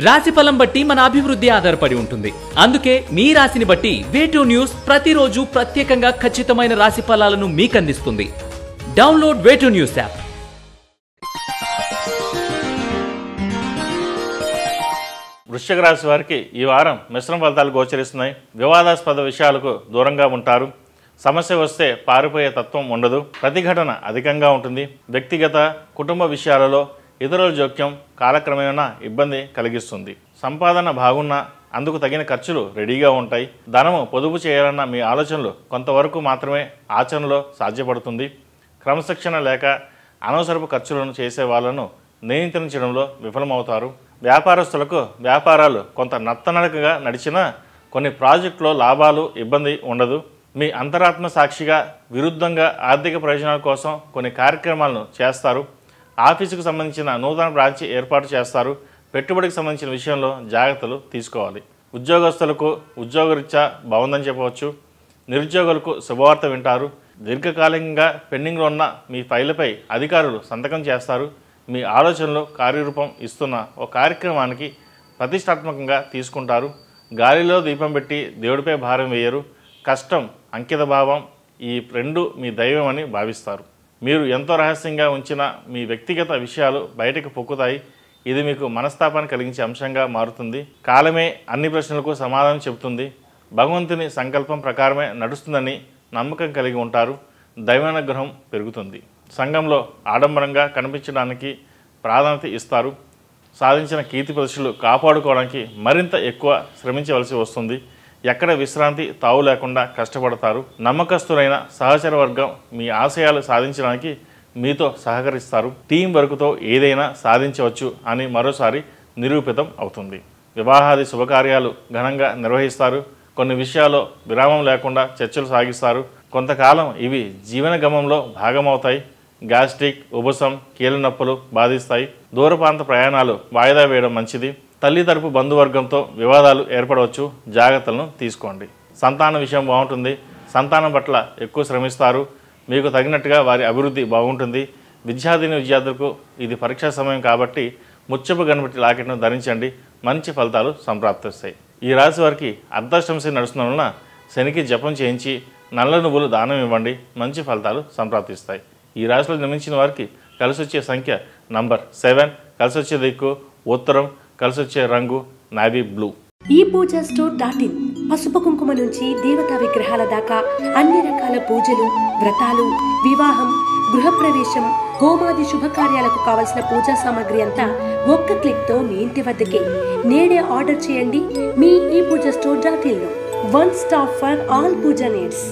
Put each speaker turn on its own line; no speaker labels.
రాశిఫలం బట్టి మన అభివృద్ధి ఆధారపడి ఉంటుంది. అందుకే మీ రాశిని బట్టి వే2 న్యూస్ ప్రతిరోజు ప్రత్యేకంగా ఖచ్చితమైన రాశి ఫలాలను మీకు అందిస్తుంది. Download way2 news app.
వృశ్చిక రాశి వారికి ఈ వారం మిశ్రమ ఫలితాలు గోచరిస్తున్నాయి. వివాదాస్పద విషయాలకు దూరంగా ఉంటారు. సమస్య వస్తే పారిపోయే తత్వం ఉండదు. ప్రతిఘటన అధికంగా ఉంటుంది. వ్యక్తిగత కుటుంబ విషయాలలో ఇతరుల జోక్యం కాలక్రమేణా ఇబ్బంది కలిగిస్తుంది. సంపాదన బాగున్నా అందుకు తగిన ఖర్చులు రెడీగా ఉంటాయి. ధనము పొదుపు చేయాలన్న మీ ఆలోచనలు కొంతవరకు మాత్రమే ఆచరణలో సాధ్యపడుతుంది. క్రమశిక్షణ లేక అనవసరపు ఖర్చులను చేసే వాళ్ళను నియంత్రించడంలో విఫలమవుతారు. వ్యాపారస్తులకు వ్యాపారాలు కొంత నత్తనడకగా నడిచినా కొన్ని ప్రాజెక్టులో లాభాలు ఇబ్బంది ఉండదు. మీ అంతరాత్మ సాక్షిగా విరుద్ధంగా ఆర్థిక ప్రయోజనాల కోసం కొన్ని కార్యక్రమాలను చేస్తారు. ఆఫీసుకు సంబంధించిన నూతన బ్రాంచ్ ఏర్పాటు చేస్తారు. పెట్టుబడికి సంబంధించిన విషయంలో జాగ్రత్తలు తీసుకోవాలి. ఉద్యోగస్తులకు ఉద్యోగరీత్యా బాగుందని చెప్పవచ్చు. నిరుద్యోగులకు శుభవార్త వింటారు. దీర్ఘకాలికంగా పెండింగ్లో ఉన్న మీ ఫైళ్లపై అధికారులు సంతకం చేస్తారు. మీ ఆలోచనలు కార్యరూపం ఇస్తున్న ఒక కార్యక్రమానికి ప్రతిష్టాత్మకంగా తీసుకుంటారు. గాలిలో దీపం పెట్టి దేవుడిపై భారం వేయరు. కష్టం, అంకిత భావం ఈ రెండు మీ దైవం అని భావిస్తారు. మీరు ఎంతో రహస్యంగా ఉంచిన మీ వ్యక్తిగత విషయాలు బయటకు పొక్కుతాయి. ఇది మీకు మనస్తాపాన్ని కలిగించే అంశంగా మారుతుంది. కాలమే అన్ని ప్రశ్నలకు సమాధానం చెబుతుంది. భగవంతుని సంకల్పం ప్రకారమే నడుస్తుందని నమ్మకం కలిగి ఉంటారు. దైవానుగ్రహం పెరుగుతుంది. సంఘంలో ఆడంబరంగా కనిపించడానికి ప్రాధాన్యత ఇస్తారు. సాధించిన కీర్తి ప్రతిష్టలు కాపాడుకోవడానికి మరింత ఎక్కువ శ్రమించవలసి వస్తుంది. ఎక్కడ విశ్రాంతి తావు లేకుండా కష్టపడతారు. నమ్మకస్తులైన సహచర వర్గం మీ ఆశయాలు సాధించడానికి మీతో సహకరిస్తారు. టీం వర్క్తో ఏదైనా సాధించవచ్చు అని మరోసారి నిరూపితం అవుతుంది. వివాహాది శుభకార్యాలు ఘనంగా నిర్వహిస్తారు. కొన్ని విషయాల్లో విరామం లేకుండా చర్చలు సాగిస్తారు. కొంతకాలం ఇవి జీవన గమంలో భాగమవుతాయి. గ్యాస్ట్రిక్, ఉబసం, కీళ్ళ నొప్పులు బాధిస్తాయి. దూర ప్రాంత ప్రయాణాలు వాయిదా వేయడం మంచిది. తల్లి తరపు బంధువర్గంతో వివాదాలు ఏర్పడవచ్చు. జాగ్రత్తలను తీసుకోండి. సంతాన విషయం బాగుంటుంది. సంతానం పట్ల ఎక్కువ శ్రమిస్తారు. మీకు తగినట్టుగా వారి అభివృద్ధి బాగుంటుంది. విద్యార్థులకు ఇది పరీక్షా సమయం కాబట్టి ముచ్చపు గణపతి లాకెట్ను ధరించండి. మంచి ఫలితాలు సంప్రాప్తిస్తాయి. ఈ రాశి వారికి అర్ధాష్టమి నడుస్తున్న వలన శనికి జపం చేయించి నల్ల నువ్వులు దానం ఇవ్వండి. మంచి ఫలితాలు సంప్రాప్తిస్తాయి. ఈ రాశిలో జన్మించిన వారికి కలిసి వచ్చే సంఖ్య నంబర్ 7, కలిసి వచ్చే దిక్కు ఉత్తరం, కలిసి వచ్చే రంగు నావీ బ్లూ.
ఈ పూజా స్టోర్.in పసుపు కుంకుమ నుంచి దేవతా విగ్రహాల దాకా అన్ని రకాల పూజలు, వ్రతాలు, వివాహం, గృహప్రవేశం, హోమాది శుభకార్యాలకు కావలసిన పూజా సామాగ్రి అంతా ఒక్క క్లిక్తో మీ ఇంటి వద్దకే. నేడే ఆర్డర్ చేయండి మీ ఈ పూజా స్టోర్.in లో. One stop for all puja needs.